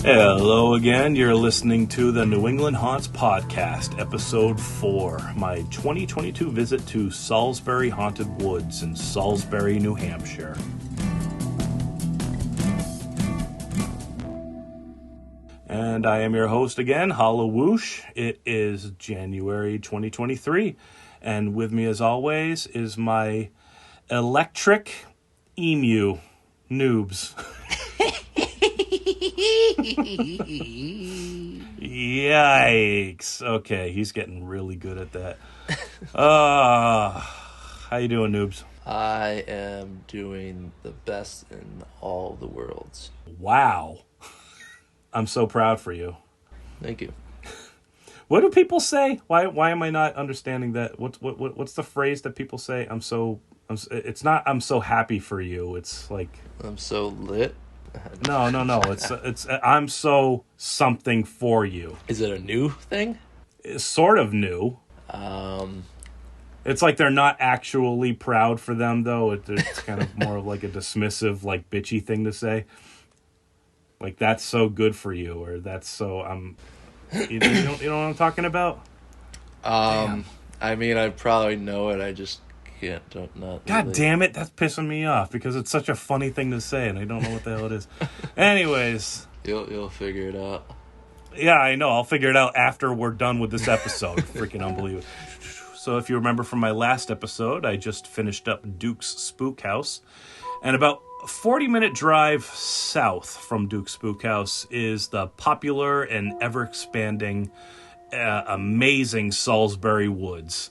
Hello again, you're listening to the New England Haunts Podcast, Episode 4, my 2022 visit to Salisbury Haunted Woods in Salisbury, New Hampshire. And I am your host again, Hollow Whoosh. It is January 2023, and with me as always is my electric emu, Noobs. Yikes. Okay, he's getting really good at that. How you doing, Noobs? I am doing the best in all the worlds. Wow. I'm so proud for you. Thank you. What do people say? Why am I not understanding that? What's the phrase that people say? It's not I'm so happy for you. It's like I'm so lit. No. It's I'm so something for you. Is it a new thing? It's sort of new. It's like they're not actually proud for them, though. It's kind of more of like a dismissive, like bitchy thing to say. Like, that's so good for you, or that's so you know what I'm talking about? I mean, I probably know it. I just don't not. God really. Damn it, that's pissing me off because it's such a funny thing to say, and I don't know what the hell it is. Anyways, you'll figure it out. Yeah, I know. I'll figure it out after we're done with this episode. Freaking unbelievable. So if you remember from my last episode, I just finished up Duke's Spook House, and about 40-minute drive south from Duke's Spook House is the popular and ever-expanding, amazing Salisbury Woods.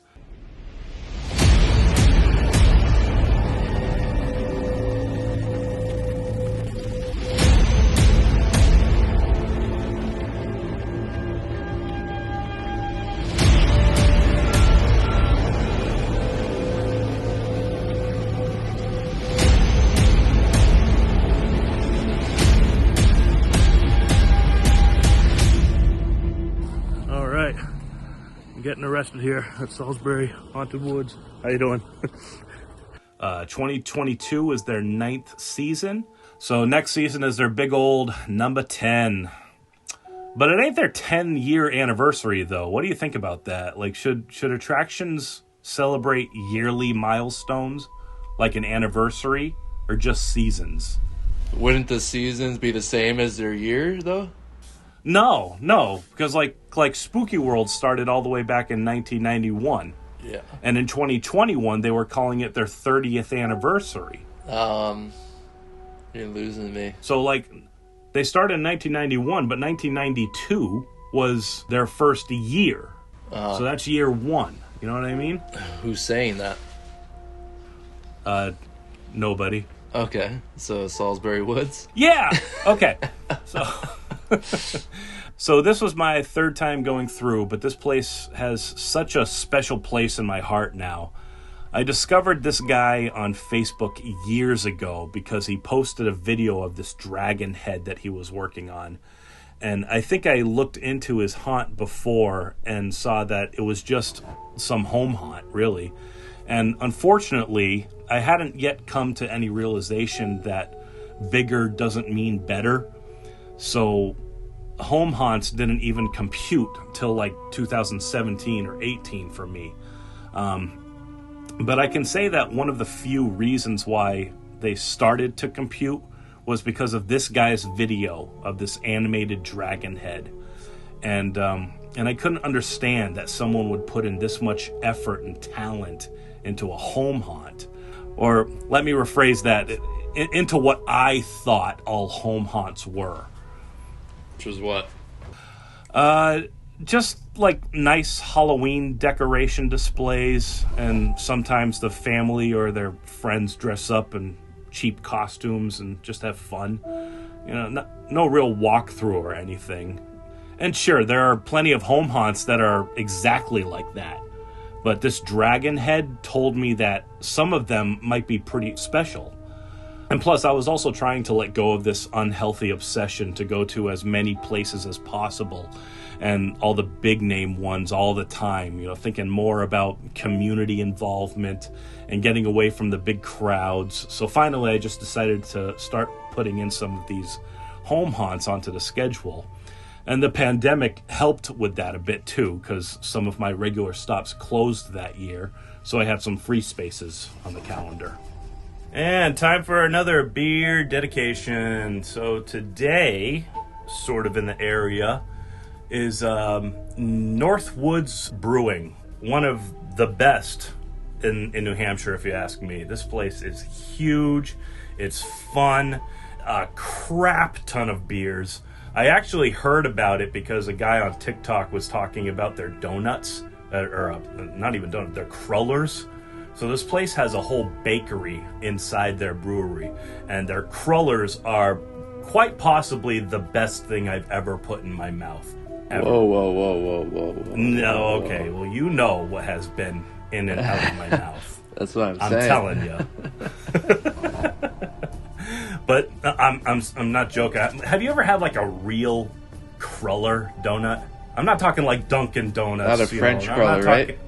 Getting arrested here at Salisbury Haunted Woods. How you doing? 2022 is their 9th season. So next season is their big old number 10. But it ain't their 10-year anniversary, though. What do you think about that? Like, should attractions celebrate yearly milestones, like an anniversary, or just seasons? Wouldn't the seasons be the same as their year, though? No, because like Spooky World started all the way back in 1991. Yeah. And in 2021, they were calling it their 30th anniversary. You're losing me. So, like, they started in 1991, but 1992 was their first year. So that's year one. You know what I mean? Who's saying that? Nobody. Okay, so Salisbury Woods? Yeah! Okay. So this was my third time going through, but this place has such a special place in my heart now. I discovered this guy on Facebook years ago because he posted a video of this dragon head that he was working on. And I think I looked into his haunt before and saw that it was just some home haunt, really. And unfortunately, I hadn't yet come to any realization that bigger doesn't mean better. So home haunts didn't even compute till like 2017 or 18 for me. But I can say that one of the few reasons why they started to compute was because of this guy's video of this animated dragon head. And I couldn't understand that someone would put in this much effort and talent into a home haunt. Or let me rephrase that, into what I thought all home haunts were. Which was what? Just like nice Halloween decoration displays, and sometimes the family or their friends dress up in cheap costumes and just have fun. You know, no real walkthrough or anything. And sure, there are plenty of home haunts that are exactly like that. But this dragon head told me that some of them might be pretty special. And plus, I was also trying to let go of this unhealthy obsession to go to as many places as possible and all the big name ones all the time, thinking more about community involvement and getting away from the big crowds. So finally, I just decided to start putting in some of these home haunts onto the schedule. And the pandemic helped with that a bit too, because some of my regular stops closed that year. So I had some free spaces on the calendar. And time for another beer dedication. So today, sort of in the area, is Northwoods Brewing. One of the best in New Hampshire, if you ask me. This place is huge. It's fun. A crap ton of beers. I actually heard about it because a guy on TikTok was talking about their donuts. Not even donuts, they're crullers. So this place has a whole bakery inside their brewery, and their crullers are quite possibly the best thing I've ever put in my mouth. Ever. Whoa. No, okay. Well, you know what has been in and out of my mouth. That's what I'm saying. I'm telling you. But I'm not joking. Have you ever had like a real cruller donut? I'm not talking like Dunkin' Donuts. Not a French cruller, right?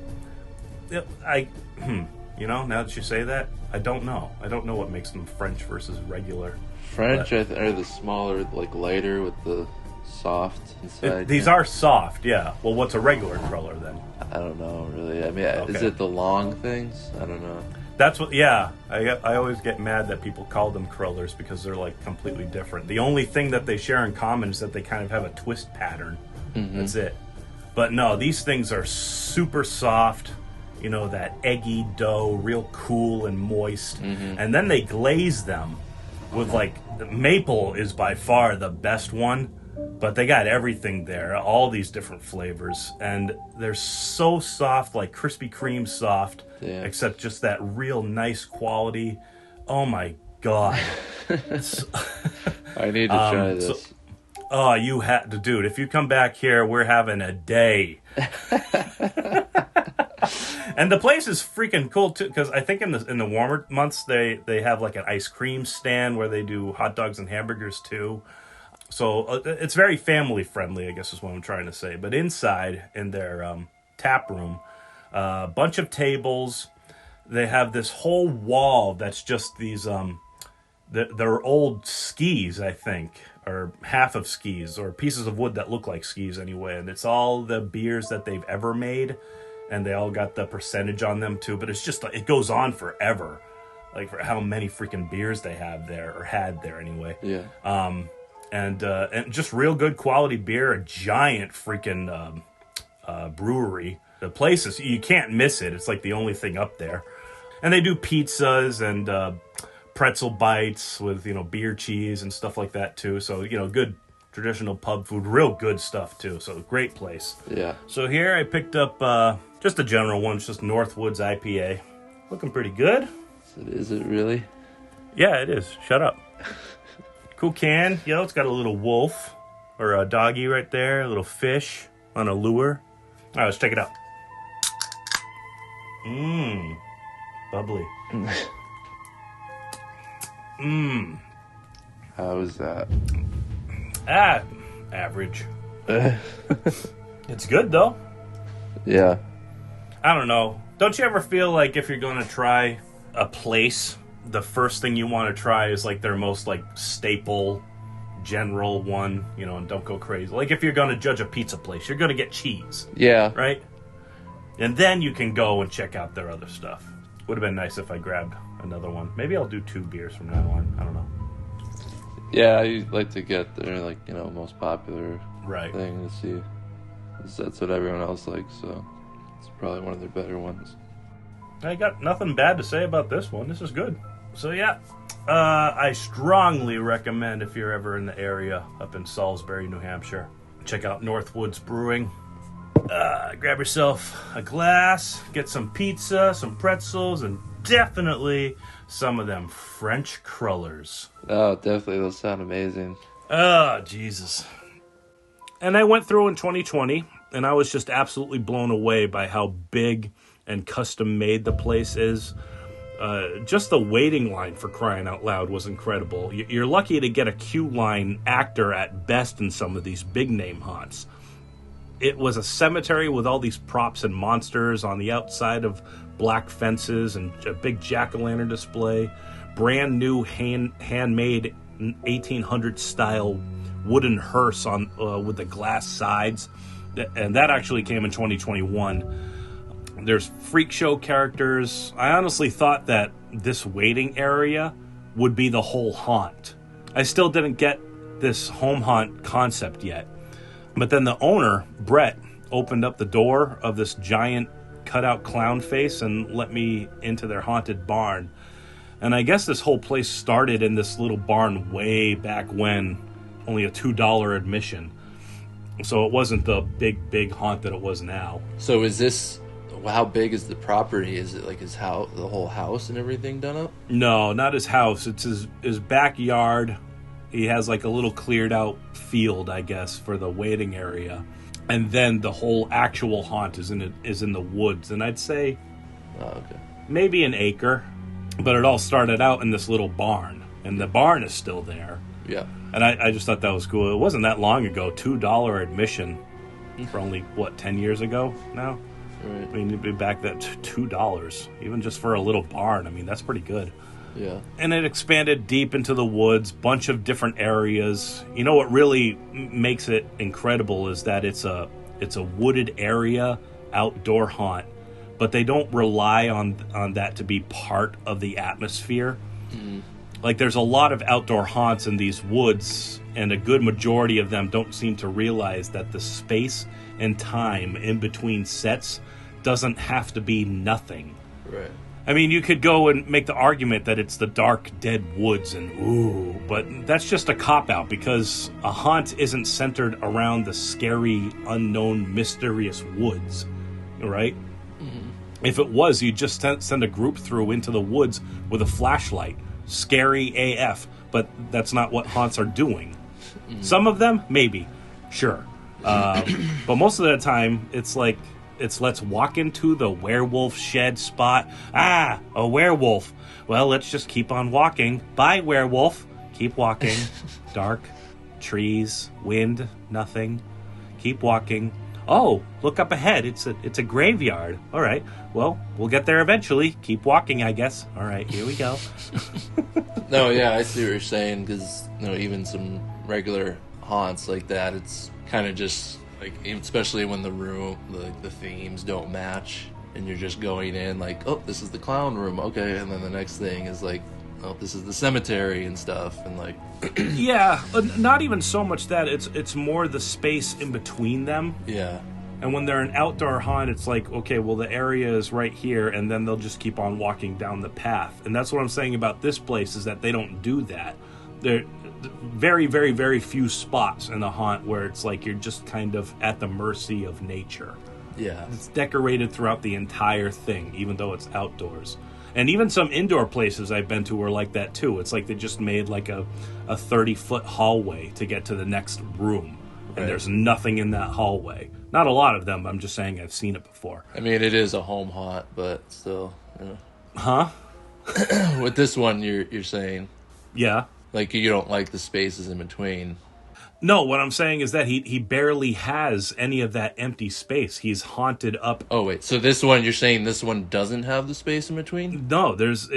Now that you say that, I don't know. I don't know what makes them French versus regular. French are the smaller, like lighter with the soft inside. These are soft, yeah. Well, what's a regular cruller then? I don't know, really. I mean, Okay. Is it the long things? I don't know. That's what, yeah. I always get mad that people call them crullers because they're like completely different. The only thing that they share in common is that they kind of have a twist pattern. Mm-hmm. That's it. But no, these things are super soft. That eggy dough, real cool and moist. Mm-hmm. And then they glaze them with maple is by far the best one. But they got everything there, all these different flavors. And they're so soft, like Krispy Kreme soft, except just that real nice quality. Oh my God. I need to try this. You had to, dude. If you come back here, we're having a day. And the place is freaking cool too, because I think in the warmer months they have like an ice cream stand where they do hot dogs and hamburgers too. So it's very family friendly, I guess is what I'm trying to say. But inside in their tap room, a bunch of tables. They have this whole wall that's just these they're old skis, I think, or half of skis, or pieces of wood that look like skis anyway. And it's all the beers that they've ever made, and they all got the percentage on them too. But it's just it goes on forever, like for how many freaking beers they have there, or had there anyway. Yeah. And just real good quality beer. A giant freaking brewery. The place is, you can't miss it. It's like the only thing up there. And they do pizzas and pretzel bites with beer cheese and stuff like that too. So good traditional pub food, real good stuff too. So great place. Yeah. So here I picked up just a general one. It's just Northwoods IPA. Looking pretty good. Is it really? Yeah, it is. Shut up. Cool can. It's got a little wolf or a doggy right there, a little fish on a lure. All right, let's check it out. Bubbly. How is that? Average. It's good though. Yeah. I don't know. Don't you ever feel like if you're going to try a place, the first thing you want to try is like their most like staple general one, and don't go crazy. Like if you're going to judge a pizza place, you're going to get cheese. Yeah. Right? And then you can go and check out their other stuff. Would have been nice if I grabbed another one. Maybe I'll do 2 beers from now on. I don't know. Yeah, I like to get their most popular Right. thing to see. That's what everyone else likes, so it's probably one of their better ones. I got nothing bad to say about this one. This is good. So yeah, I strongly recommend if you're ever in the area up in Salisbury, New Hampshire, check out Northwoods Brewing. Grab yourself a glass, get some pizza, some pretzels, and definitely some of them French crullers. Oh, definitely. Those sound amazing. Oh, Jesus. And I went through in 2020, and I was just absolutely blown away by how big and custom made the place is. Just the waiting line, for crying out loud, was incredible. You're lucky to get a queue line actor at best in some of these big name haunts. It was a cemetery with all these props and monsters on the outside of black fences and a big jack-o'-lantern display. Brand new handmade 1800 style wooden hearse on with the glass sides. And that actually came in 2021. There's freak show characters. I honestly thought that this waiting area would be the whole haunt. I still didn't get this home haunt concept yet. But then the owner, Brett, opened up the door of this giant cutout clown face and let me into their haunted barn. And I guess this whole place started in this little barn way back when, only a $2 admission. So it wasn't the big haunt that it was now. So is this... How big is the property? Is it like his house, the whole house and everything done up? No, not his house. It's his backyard. He has like a little cleared out field, I guess, for the waiting area. And then the whole actual haunt is in the woods. And I'd say maybe an acre. But it all started out in this little barn. And the barn is still there. Yeah. And I just thought that was cool. It wasn't that long ago. $2 admission for only, 10 years ago now? Right. I mean, you'd be back at $2, even just for a little barn. I mean, that's pretty good. Yeah. And it expanded deep into the woods, bunch of different areas. You know what really makes it incredible is that it's a wooded area, outdoor haunt, but they don't rely on that to be part of the atmosphere. Mm-hmm. Like, there's a lot of outdoor haunts in these woods, and a good majority of them don't seem to realize that the space and time in between sets doesn't have to be nothing. Right. I mean, you could go and make the argument that it's the dark, dead woods and ooh, but that's just a cop-out because a haunt isn't centered around the scary, unknown, mysterious woods, right? Mm-hmm. If it was, you'd just send a group through into the woods with a flashlight. Scary AF, but that's not what haunts are doing. Mm-hmm. Some of them, maybe, sure. But most of the time, it's let's walk into the werewolf shed spot. Ah, a werewolf. Well, let's just keep on walking. Bye, werewolf. Keep walking. Dark, trees, wind, nothing. Keep walking. Oh, look up ahead. It's a graveyard. All right. Well, we'll get there eventually. Keep walking, I guess. All right, here we go. No, yeah, I see what you're saying because even some regular haunts like that, it's kind of just like, especially when the themes don't match and you're just going in like, oh, this is the clown room, okay, and then the next thing is like, oh, this is the cemetery and stuff, and like yeah, not even so much that it's more the space in between them. Yeah. And when they're an outdoor haunt, it's like, okay, well, the area is right here, and then they'll just keep on walking down the path. And that's what I'm saying about this place, is that they don't do that. There are very, very, very few spots in a haunt where it's like you're just kind of at the mercy of nature. Yeah. It's decorated throughout the entire thing, even though it's outdoors. And even some indoor places I've been to are like that, too. It's like they just made like a 30-foot hallway to get to the next room. And Right. There's nothing in that hallway. Not a lot of them, I'm just saying I've seen it before. I mean, it is a home haunt, but still, Huh? With this one, you're saying, Yeah. like, you don't like the spaces in between. No, what I'm saying is that he barely has any of that empty space. He's haunted up. Oh, wait, so this one, you're saying this one doesn't have the space in between? No, there's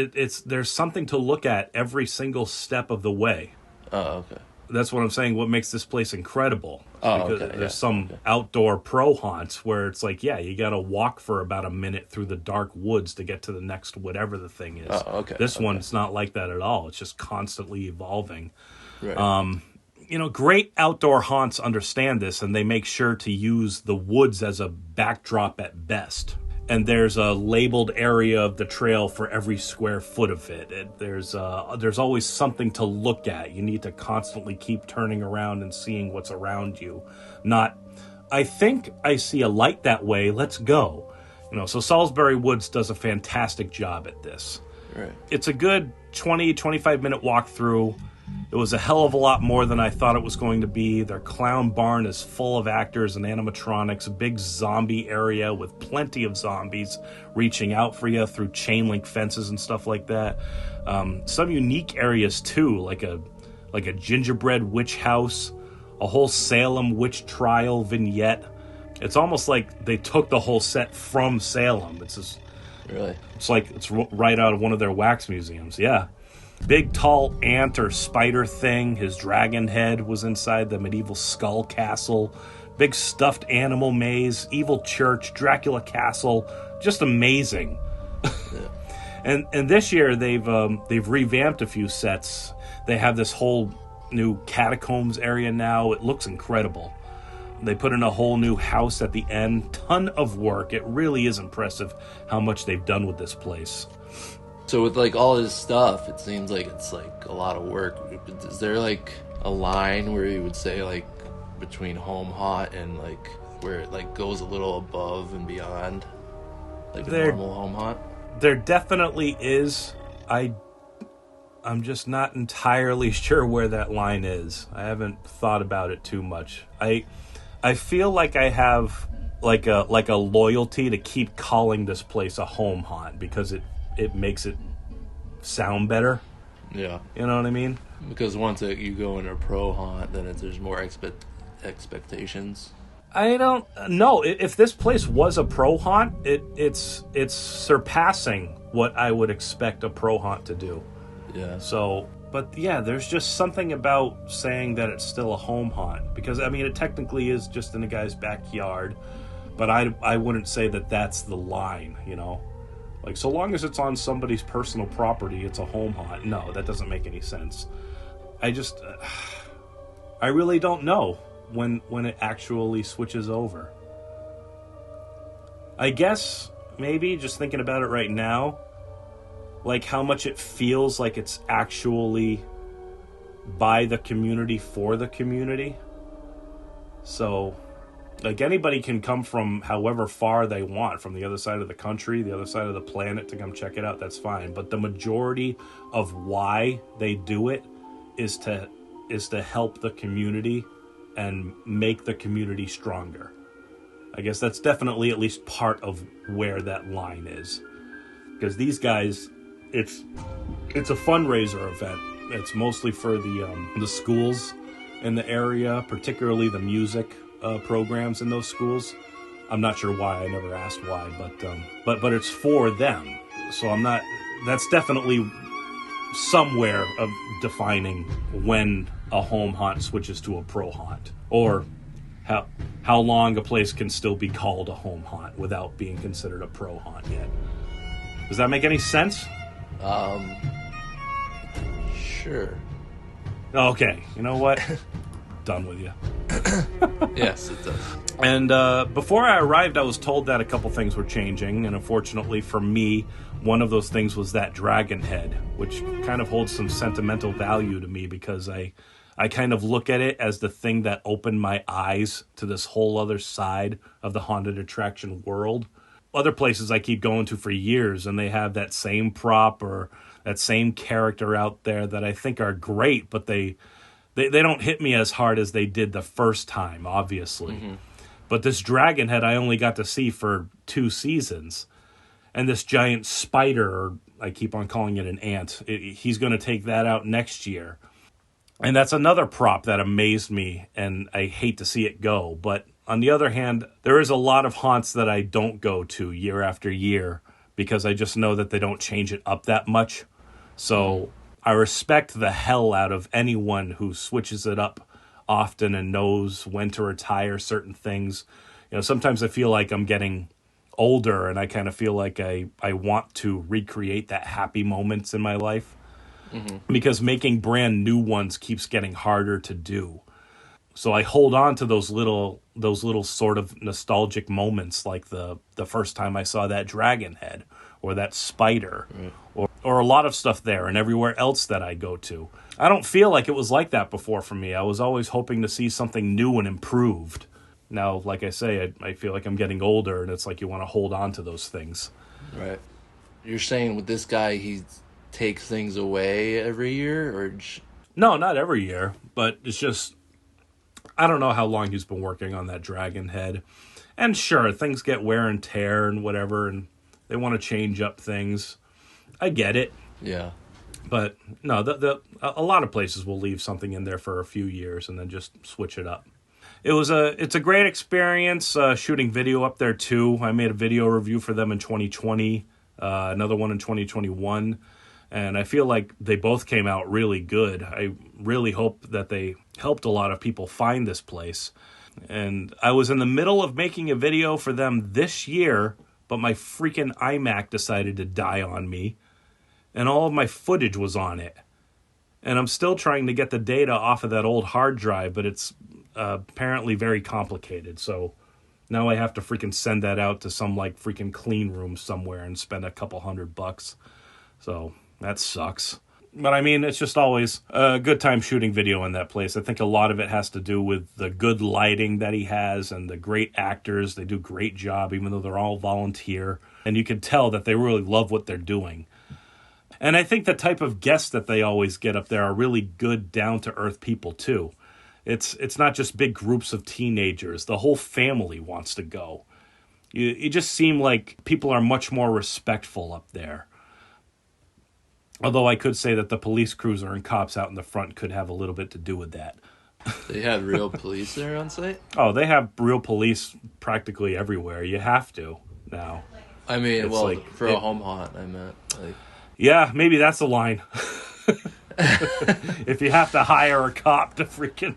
something to look at every single step of the way. Oh, okay. That's what I'm saying. What makes this place incredible? Oh, because okay. There's some outdoor pro haunts where it's like, yeah, you got to walk for about a minute through the dark woods to get to the next whatever the thing is. Oh, okay. This one's not like that at all. It's just constantly evolving. Right. Great outdoor haunts understand this, and they make sure to use the woods as a backdrop at best. And there's a labeled area of the trail for every square foot of it. There's always something to look at. You need to constantly keep turning around and seeing what's around you. Not, I think I see a light that way, let's go. So Salisbury Woods does a fantastic job at this. Right. It's a good 20, 25-minute walk through. It was a hell of a lot more than I thought it was going to be. Their clown barn is full of actors and animatronics, a big zombie area with plenty of zombies reaching out for you through chain link fences and stuff like that. Some unique areas too, like a gingerbread witch house, a whole Salem witch trial vignette. It's almost like they took the whole set from Salem. It's just, Really? it's like it's right out of one of their wax museums. Yeah. Big tall ant or spider thing. His dragon head was inside the medieval skull castle. Big stuffed animal maze, evil church, Dracula castle. Just amazing. Yeah. And this year they've revamped a few sets. They have this whole new catacombs area now. It looks incredible. They put in a whole new house at the end. Ton of work. It really is impressive how much they've done with this place. So with like all this stuff, it seems like it's like a lot of work. Is there like a line where you would say like between home haunt and like where it like goes a little above and beyond like a normal home haunt? There definitely is. I'm just not entirely sure where that line is. I haven't thought about it too much. I feel like I have like a loyalty to keep calling this place a home haunt because it makes it sound better. Yeah. You know what I mean? Because once you go in a pro haunt, then there's more expectations. I don't know. If this place was a pro haunt, it's surpassing what I would expect a pro haunt to do. Yeah. So, but yeah, there's just something about saying that it's still a home haunt. Because, I mean, it technically is just in a guy's backyard. But I wouldn't say that that's the line, you know? Like, so long as it's on somebody's personal property, it's a home haunt. No, that doesn't make any sense. I really don't know when it actually switches over. I guess, maybe, just thinking about it right now, like how much it feels like it's actually by the community for the community. So, like, anybody can come from however far they want, from the other side of the country, the other side of the planet, to come check it out. That's fine. But the majority of why they do it is to help the community and make the community stronger. I guess that's definitely at least part of where that line is. Because these guys, it's a fundraiser event. It's mostly for the schools in the area, particularly the music programs in those schools. I'm not sure why. I never asked why, but it's for them. So I'm not. That's definitely somewhere of defining when a home haunt switches to a pro haunt, or how long a place can still be called a home haunt without being considered a pro haunt yet. Does that make any sense? Sure. Okay. You know what? Done with you. Yes, it does. And before I arrived, I was told that a couple things were changing, and unfortunately for me, one of those things was that dragon head, which kind of holds some sentimental value to me because I kind of look at it as the thing that opened my eyes to this whole other side of the haunted attraction world. Other places I keep going to for years, and they have that same prop or that same character out there that I think are great, but they don't hit me as hard as they did the first time, obviously. Mm-hmm. But this dragon head I only got to see for 2 seasons. And this giant spider, or I keep on calling it an ant, he's going to take that out next year. And that's another prop that amazed me, and I hate to see it go. But on the other hand, there is a lot of haunts that I don't go to year after year because I just know that they don't change it up that much. So I respect the hell out of anyone who switches it up often and knows when to retire certain things. You know, sometimes I feel like I'm getting older and I kind of feel like I want to recreate that happy moments in my life. Mm-hmm. Because making brand new ones keeps getting harder to do. So I hold on to those little sort of nostalgic moments, like the first time I saw that dragon head or that spider, right, or a lot of stuff there and everywhere else that I go to. I don't feel like it was like that before for me. I was always hoping to see something new and improved. Now, like I say, I feel like I'm getting older, and it's like you want to hold on to those things. Right. You're saying with this guy, he takes things away every year, or No, not every year, but it's just, I don't know how long he's been working on that dragon head. And sure, things get wear and tear and whatever, and they want to change up things. I get it. Yeah. But no, a lot of places will leave something in there for a few years and then just switch it up. It's a great experience shooting video up there too. I made a video review for them in 2020, another one in 2021, and I feel like they both came out really good. I really hope that they helped a lot of people find this place. And I was in the middle of making a video for them this year, but my freaking iMac decided to die on me, and all of my footage was on it. And I'm still trying to get the data off of that old hard drive, but it's apparently very complicated. So now I have to freaking send that out to some like freaking clean room somewhere and spend a couple $100. So that sucks. But I mean, it's just always a good time shooting video in that place. I think a lot of it has to do with the good lighting that he has and the great actors. They do a great job, even though they're all volunteer. And you can tell that they really love what they're doing. And I think the type of guests that they always get up there are really good, down-to-earth people, too. It's not just big groups of teenagers. The whole family wants to go. You just seem like people are much more respectful up there. Although I could say that the police cruiser and cops out in the front could have a little bit to do with that. They had real police there on site? Oh, they have real police practically everywhere. You have to now. I mean, It's well, like- for a home haunt, I meant. Like, Yeah, maybe that's the line. If you have to hire a cop to freaking...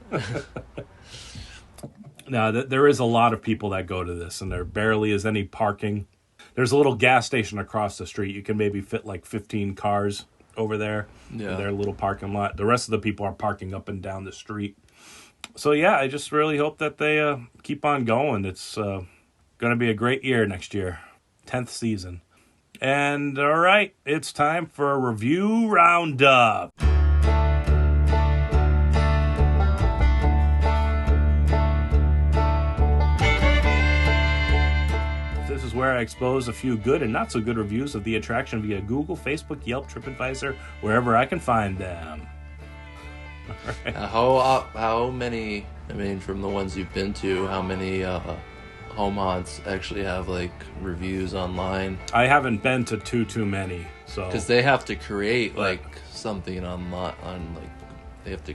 No, there is a lot of people that go to this, and there barely is any parking. There's a little gas station across the street. You can maybe fit like 15 cars over there Yeah. in their little parking lot. The rest of the people are parking up and down the street. So yeah, I just really hope that they keep on going. It's going to be a great year next year. 10th season. And all right, it's time for a review roundup. This is where I expose a few good and not so good reviews of the attraction via Google, Facebook, Yelp, TripAdvisor, wherever I can find them. All right. how many, I mean, from the ones you've been to, how many home haunts actually have, like, reviews online? I haven't been to too many, so... Because they have to create, like, something on like, they have to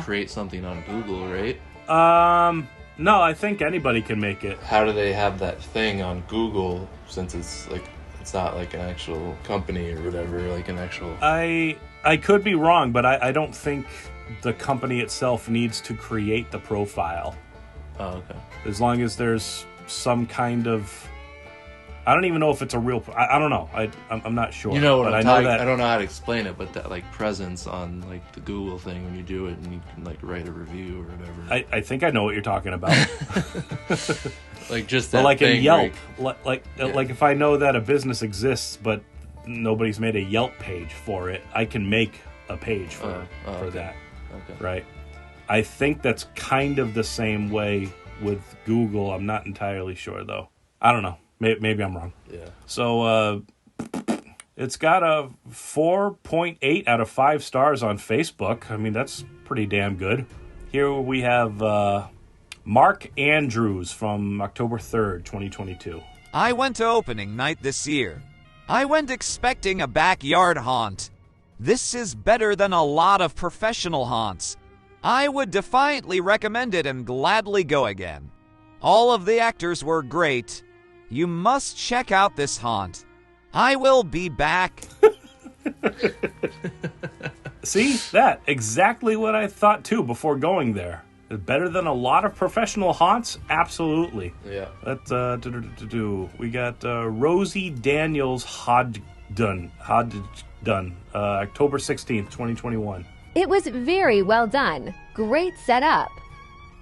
create something on Google, right? No, I think anybody can make it. How do they have that thing on Google, since it's, like, it's not, like, an actual company or whatever, like an actual... I could be wrong, but I don't think the company itself needs to create the profile. Oh, okay. As long as there's some kind of... I don't even know if it's a real... I don't know. I'm not sure. You know what but I'm I know talking... that... I don't know how to explain it, but that, like, presence on, like, the Google thing when you do it and you can, like, write a review or whatever. I think I know what you're talking about. Like, just that But like thing in Yelp, where like if I know that a business exists, but nobody's made a Yelp page for it, I can make a page for okay. that, Okay. right? I think that's kind of the same way with Google. I'm not entirely sure, though. I don't know. Maybe I'm wrong. Yeah. So it's got a 4.8 out of 5 stars on Facebook. I mean, that's pretty damn good. Here we have Mark Andrews from October 3rd, 2022. I went to opening night this year. I went expecting a backyard haunt. This is better than a lot of professional haunts. I would defiantly recommend it and gladly go again. All of the actors were great. You must check out this haunt. I will be back. See, that exactly what I thought too before going there. Better than a lot of professional haunts? Absolutely. Yeah. Let's we got Rosie Daniels Hodgdon, October 16th, 2021. It was very well done. Great setup.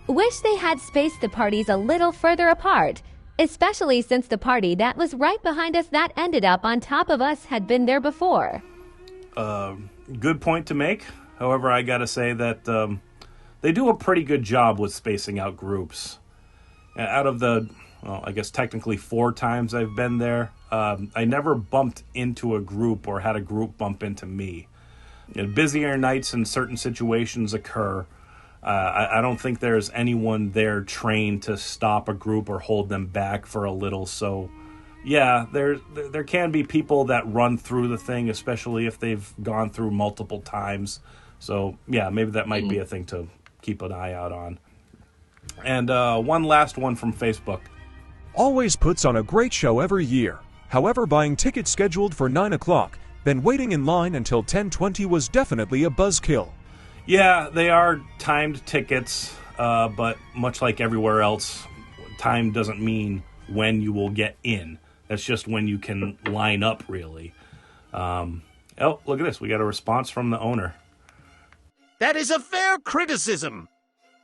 Wish they had spaced the parties a little further apart, especially since the party that was right behind us that ended up on top of us had been there before. Good point to make. However, I gotta say that they do a pretty good job with spacing out groups. Out of the, well, I guess technically 4 times I've been there, I never bumped into a group or had a group bump into me. busier nights in certain situations occur. I don't think there's anyone there trained to stop a group or hold them back for a little. So, yeah, there can be people that run through the thing, especially if they've gone through multiple times. So, yeah, maybe that might be a thing to keep an eye out on. And one last one from Facebook. Always puts on a great show every year. However, buying tickets scheduled for 9 o'clock, then waiting in line until 10:20 was definitely a buzzkill. Yeah, they are timed tickets, but much like everywhere else, time doesn't mean when you will get in. That's just when you can line up, really. Oh, look at this. We got a response from the owner. That is a fair criticism.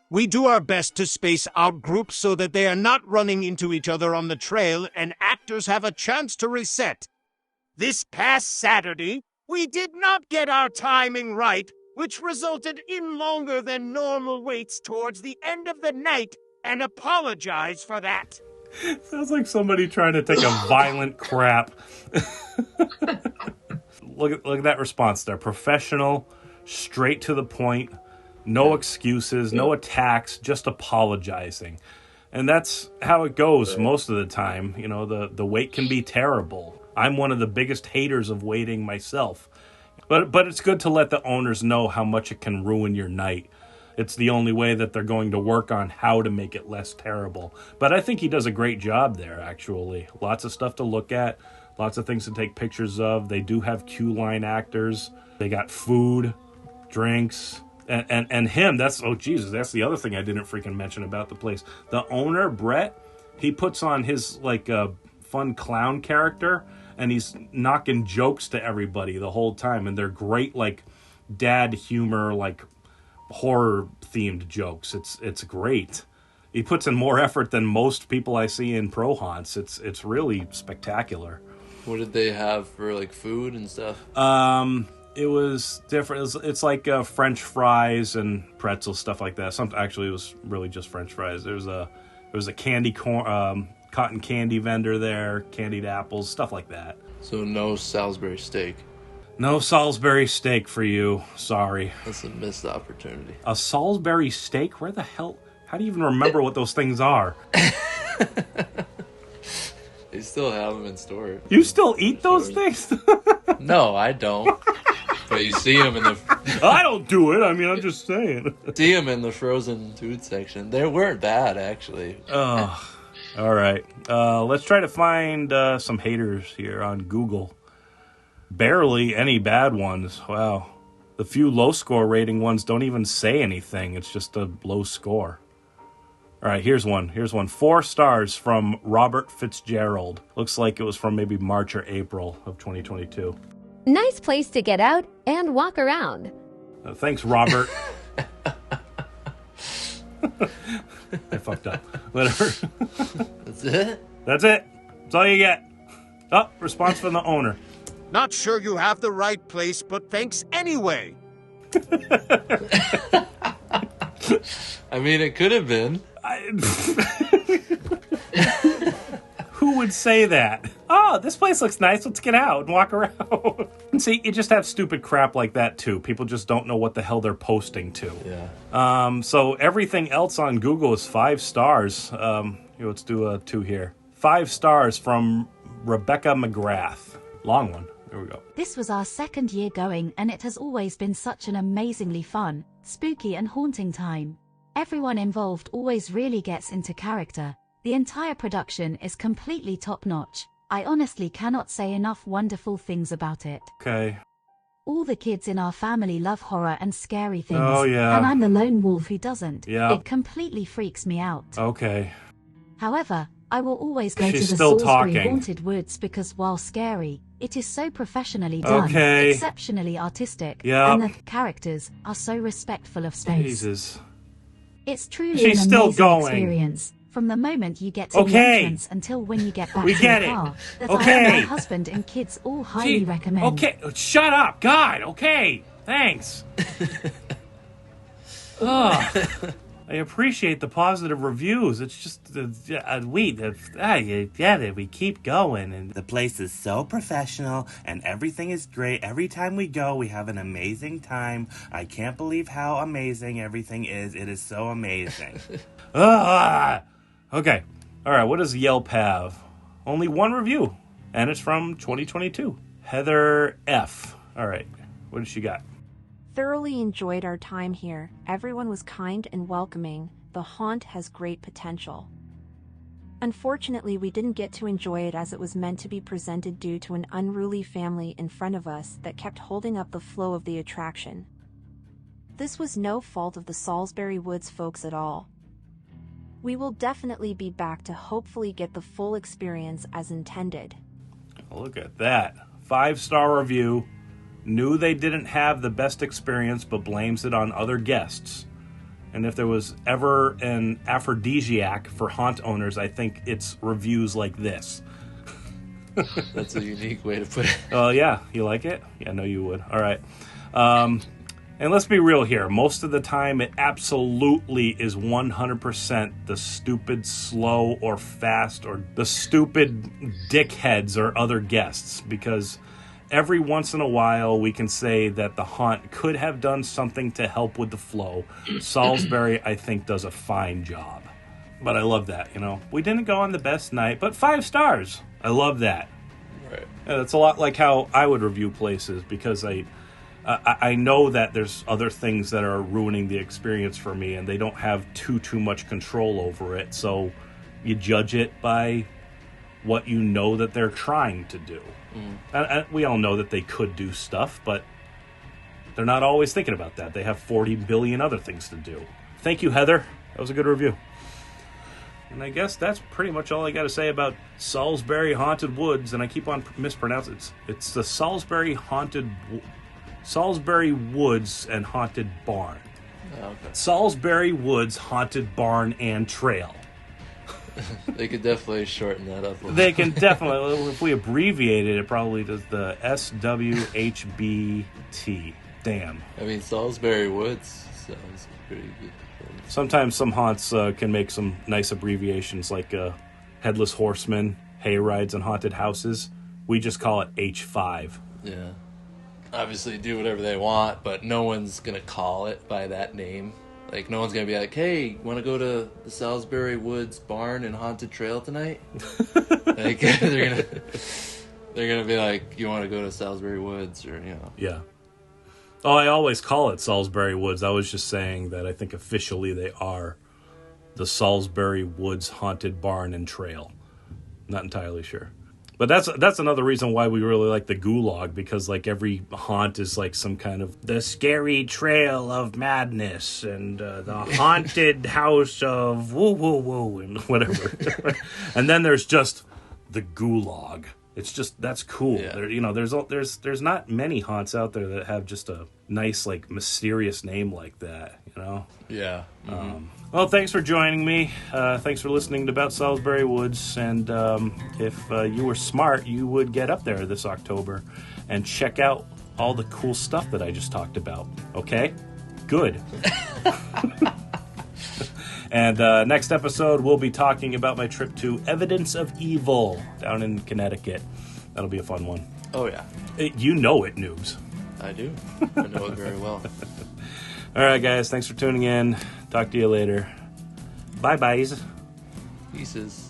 We do our best to space out groups so that they are not running into each other on the trail and actors have a chance to reset. This past Saturday, we did not get our timing right, which resulted in longer than normal waits towards the end of the night, and apologize for that. Sounds like somebody trying to take a violent crap. Look at that response there. Professional, straight to the point, no excuses, no attacks, just apologizing. And that's how it goes most of the time. You know, the wait can be terrible. I'm one of the biggest haters of waiting myself. But it's good to let the owners know how much it can ruin your night. It's the only way that they're going to work on how to make it less terrible. But I think he does a great job there, actually. Lots of stuff to look at, lots of things to take pictures of. They do have queue line actors. They got food, drinks, and him. Oh, Jesus, that's the other thing I didn't freaking mention about the place. The owner, Brett, he puts on his, fun clown character, and he's knocking jokes to everybody the whole time, and they're great, dad humor, horror-themed jokes. It's great. He puts in more effort than most people I see in pro haunts. It's really spectacular. What did they have for food and stuff? It was different. It's like French fries and pretzels, stuff like that. Actually, it was really just French fries. There was a candy corn. Cotton candy vendor there, candied apples, stuff like that. So no Salisbury steak. No Salisbury steak for you. Sorry. That's a missed opportunity. A Salisbury steak? Where the hell? How do you even remember what those things are? They still have them in store. You still eat those things? No, I don't. But you see them in the... I don't do it. I mean, I'm just saying. See them in the frozen food section. They weren't bad, actually. Oh. All right, let's try to find some haters here on Google. Barely any bad ones. Wow. The few low score rating ones don't even say anything. It's just a low score. All right, here's one. 4 stars from Robert Fitzgerald. Looks like it was from maybe March or April of 2022. Nice place to get out and walk around. Thanks, Robert. I fucked up. Whatever. That's it? That's it. That's all you get. Oh, response from the owner. Not sure you have the right place, but thanks anyway. I mean, it could have been. Who would say that? Oh, this place looks nice. Let's get out and walk around. See, you just have stupid crap like that, too. People just don't know what the hell they're posting to. Yeah. So everything else on Google is 5 stars. Let's do 2 here. 5 stars from Rebecca McGrath. Long one. There we go. This was our 2nd year going, and it has always been such an amazingly fun, spooky and haunting time. Everyone involved always really gets into character. The entire production is completely top-notch. I honestly cannot say enough wonderful things about it. Okay. All the kids in our family love horror and scary things. Oh, yeah. And I'm the lone wolf who doesn't. Yeah. It completely freaks me out. Okay. However, I will always go She's to the still Salisbury talking. Haunted Woods because while scary, it is so professionally done, Okay. exceptionally artistic, Yep. and the characters are so respectful of space. Jesus. It's truly She's an still amazing going. experience. From the moment you get to the Okay. entrance until when you get back We to get the it. car, that Okay. I and my husband and kids all highly recommend. Okay, shut up. God, okay. Thanks. Ugh. I appreciate the positive reviews. It's just, we keep going. And The place is so professional, and everything is great. Every time we go, we have an amazing time. I can't believe how amazing everything is. It is so amazing. Okay. All right, what does Yelp have? Only one review, and it's from 2022. Heather F. All right, what does she got? Thoroughly enjoyed our time here. Everyone was kind and welcoming. The haunt has great potential. Unfortunately, we didn't get to enjoy it as it was meant to be presented due to an unruly family in front of us that kept holding up the flow of the attraction. This was no fault of the Salisbury Woods folks at all. We will definitely be back to hopefully get the full experience as intended. Look at that. 5-star review. Knew they didn't have the best experience, but blames it on other guests. And if there was ever an aphrodisiac for haunt owners, I think it's reviews like this. That's a unique way to put it. Oh, yeah. You like it? Yeah, I know you would. All right. And let's be real here. Most of the time, it absolutely is 100% the stupid, slow, or fast, or the stupid dickheads or other guests, because every once in a while, we can say that the haunt could have done something to help with the flow. Salisbury, I think, does a fine job. But I love that, We didn't go on the best night, but 5 stars. I love that. Right. Yeah, that's a lot like how I would review places, because I know that there's other things that are ruining the experience for me, and they don't have too much control over it. So you judge it by what you know that they're trying to do. And we all know that they could do stuff, but they're not always thinking about that. They have 40 billion other things to do. Thank you, Heather. That was a good review. And I guess that's pretty much all I got to say about Salisbury Haunted Woods. And I keep on mispronouncing it. It's the Salisbury Woods and Haunted Barn. Oh, okay. Salisbury Woods Haunted Barn and Trail. They could definitely shorten that up a little. They can definitely, if we abbreviate it, it probably does the SWHBT. Damn. I mean, Salisbury Woods sounds pretty good. Sometimes some haunts can make some nice abbreviations, like Headless Horseman, hay rides, and haunted houses. We just call it H5. Yeah. Obviously do whatever they want, but no one's going to call it by that name. Like, no one's going to be like, hey, want to go to the Salisbury Woods Barn and Haunted Trail tonight? Like, they're gonna be like, you want to go to Salisbury Woods, or, Yeah. Oh, I always call it Salisbury Woods. I was just saying that I think officially they are the Salisbury Woods Haunted Barn and Trail. Not entirely sure. But that's another reason why we really like the Gulag, because like every haunt is like some kind of the scary trail of madness and the haunted house of woo woo woo and whatever. And then there's just the Gulag. It's just, that's cool. Yeah. There's not many haunts out there that have just a nice, like, mysterious name like that, Yeah. Well, thanks for joining me. Thanks for listening to About Salisbury Woods. And if you were smart, you would get up there this October and check out all the cool stuff that I just talked about. Okay? Good. And next episode, we'll be talking about my trip to Evidence of Evil down in Connecticut. That'll be a fun one. Oh, yeah. You know it, noobs. I do. I know it very well. All right, guys. Thanks for tuning in. Talk to you later. Bye-byes. Pieces.